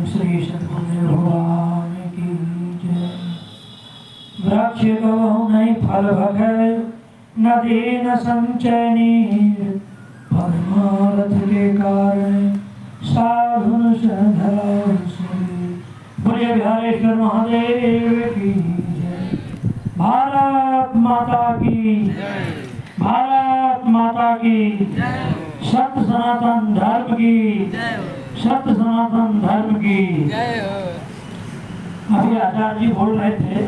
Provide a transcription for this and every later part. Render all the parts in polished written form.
श्री सद्गुरुदेव भगवान की जय। वृक्ष गवहु नहीं फल भगै, नदी न संचय नीर, परमार्थ के कारण साधुन धरा से। बोलिए बिहारेश्वर महादेव की जय। भारत माता की जय। भारत माता की जय। सत्य सनातन धर्म की जय। सत्य सनातन धर्म की जय। अभी आचार्य जी बोल रहे थे,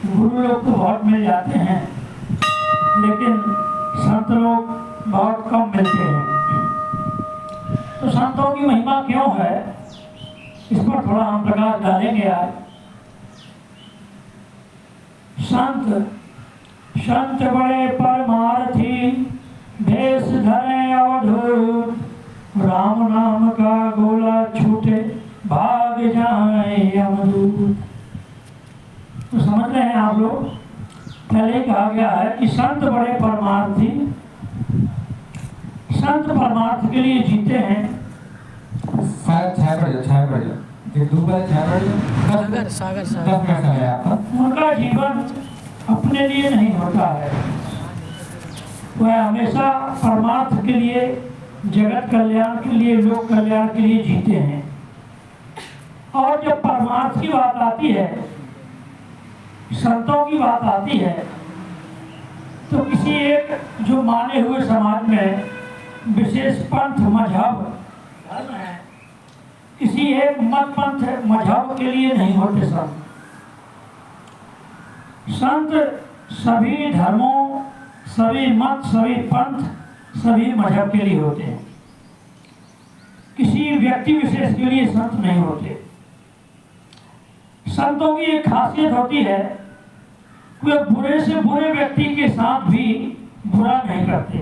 गुरु लोग तो बहुत मिल जाते हैं, लेकिन संत लोग बहुत कम मिलते हैं। तो संतों की महिमा क्यों है, इस पर थोड़ा हम प्रकाश डालेंगे आज। संत संत बड़े परमार्थी, भेष धरे अवधूत, राम नाम का गोला छूटे, भाग जाए यमदूत। तो समझ रहे हैं आप लोग, पहले कहा गया है कि संत बड़े परमार्थी, संत परमार्थ के लिए जीते हैं। उनका जीवन अपने लिए नहीं होता है, वह हमेशा परमार्थ के लिए, जगत कल्याण के लिए, लोक कल्याण के लिए जीते हैं। और जब परमार्थ की बात आती है, संतों की बात आती है, तो किसी एक जो माने हुए समाज में विशेष पंथ मजहब धर्म है, किसी एक मत पंथ मजहब के लिए नहीं होते संत। संत सभी धर्मों, सभी मत, सभी पंथ, सभी मजहब के लिए होते हैं। किसी व्यक्ति विशेष के लिए संत नहीं होते। संतों की एक खासियत होती है, वे बुरे से बुरे व्यक्ति के साथ भी बुरा नहीं करते,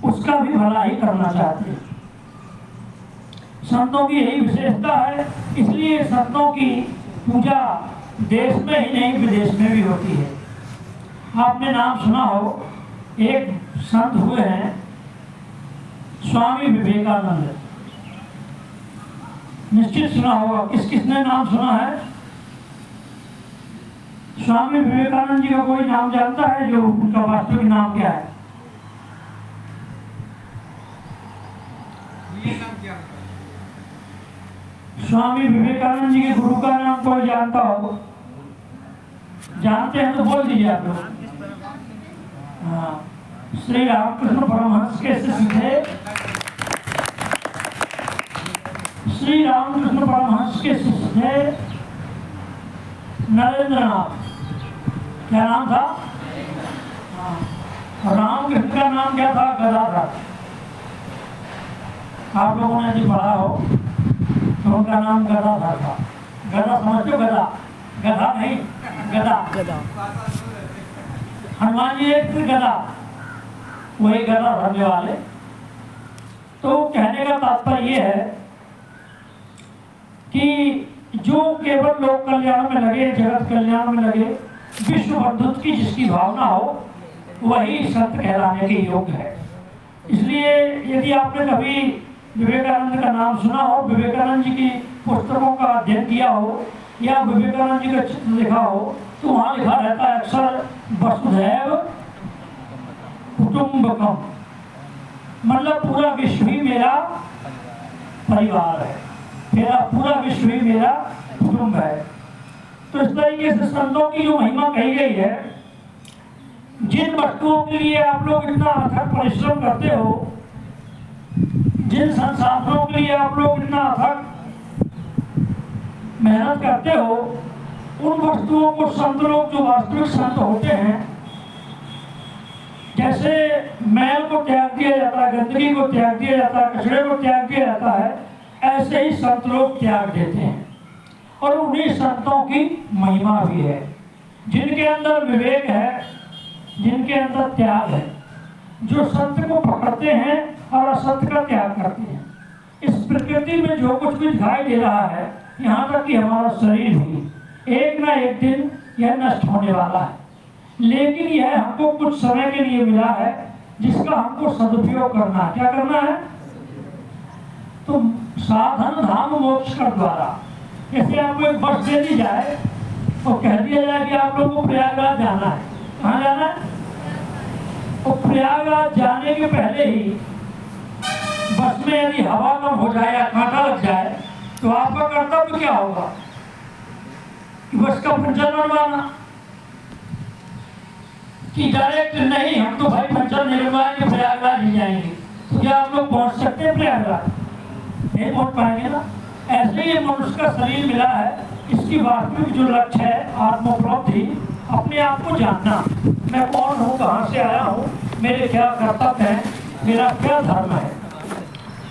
उसका भी भला ही करना चाहते हैं। संतों की यही विशेषता है, इसलिए संतों की पूजा देश में ही नहीं विदेश में भी होती है। आपने नाम सुना हो, एक संत हुए हैं स्वामी विवेकानंद, निश्चित सुना होगा। किसने नाम सुना है? स्वामी विवेकानंद जी का कोई नाम जानता है, जो उनका वास्तविक नाम क्या है? स्वामी विवेकानंद जी के गुरु का नाम कोई जानता हो? जानते हैं तो बोल दीजिए आप लोग। हाँ, श्री रामकृष्ण परमहंस के शिष्य थे। श्री रामकृष्ण परमहंस के शिष्य थे नरेंद्र नाथ। क्या नाम था? हाँ, रामकृष्ण का नाम क्या था? गदाधर। आप लोगों ने यदि पढ़ा हो तो उनका नाम गदाधर था। गदा समझो? गदा, गधा नहीं, गदा। गदा हनुमान जी एक गदा, वही गदा धरने वाले। तो कहने का तात्पर्य ये है कि जो केवल लोक कल्याण में लगे, जगत कल्याण में लगे, विश्व बंधुत्व की जिसकी भावना हो, वही संत कहलाने के योग्य है। इसलिए यदि आपने कभी विवेकानंद का नाम सुना हो, विवेकानंद जी की पुस्तकों का अध्ययन किया हो, या विवेकानंद जी का चित्र लिखा हो, तो वहाँ लिखा रहता है अक्सर वसुधैव कुटुंबकम, मतलब पूरा विश्व ही मेरा परिवार है, मेरा पूरा विश्व ही मेरा कुटुंब है। तो इस तरीके से संतों की जो महिमा कही गई है, जिन वस्तुओं के लिए आप लोग इतना अथक परिश्रम करते हो, जिन संसाधनों के लिए आप लोग इतना अथक मेहनत करते हो, उन वस्तुओं को संत लोग, जो वास्तविक संत होते हैं, जैसे मैल को त्याग दिया जाता है, गंदगी को त्याग दिया जाता है, कचरे को त्याग दिया जाता है, ऐसे ही संत लोग त्याग देते हैं। और उन्हीं संतों की महिमा भी है, जिनके अंदर विवेक है, जिनके अंदर त्याग है, जो सत्य को पकड़ते हैं और असत्य का त्याग करते हैं। इस प्रकृति में जो कुछ भी दिखाई दे रहा है, यहाँ तक कि हमारा शरीर भी एक ना एक दिन यह नष्ट होने वाला है, लेकिन यह हमको कुछ समय के लिए मिला है, जिसका हमको सदुपयोग करना है। क्या करना है? तो साधन धाम मोक्ष का द्वारा। जैसे आपको एक बस दे दी जाए तो कह दिया जाए कि आप लोगों को प्रयागराज जाना है। कहाँ जाना है? तो प्रयागराज जाने के पहले ही बस में यदि हवा कम हो जाए या कांटा लग जाए तो आपका कर्तव्य क्या होगा कि बस का पंचर बनवाना, कि डायरेक्ट नहीं हम तो भाई पंचर नहीं बनवाएंगे, प्रयागराज ही जाएंगे। तो क्या आप लोग पहुंच सकते हैं प्रयागराज? नहीं पहुंच पाएंगे ना। ऐसे ही मनुष्य का शरीर मिला है, इसकी वास्तविक जो लक्ष्य है आत्मोपलब्धि, अपने आप को जानना, मैं कौन हूँ, कहाँ से आया हूँ, मेरे क्या कर्तव्य हैं, मेरा क्या धर्म है।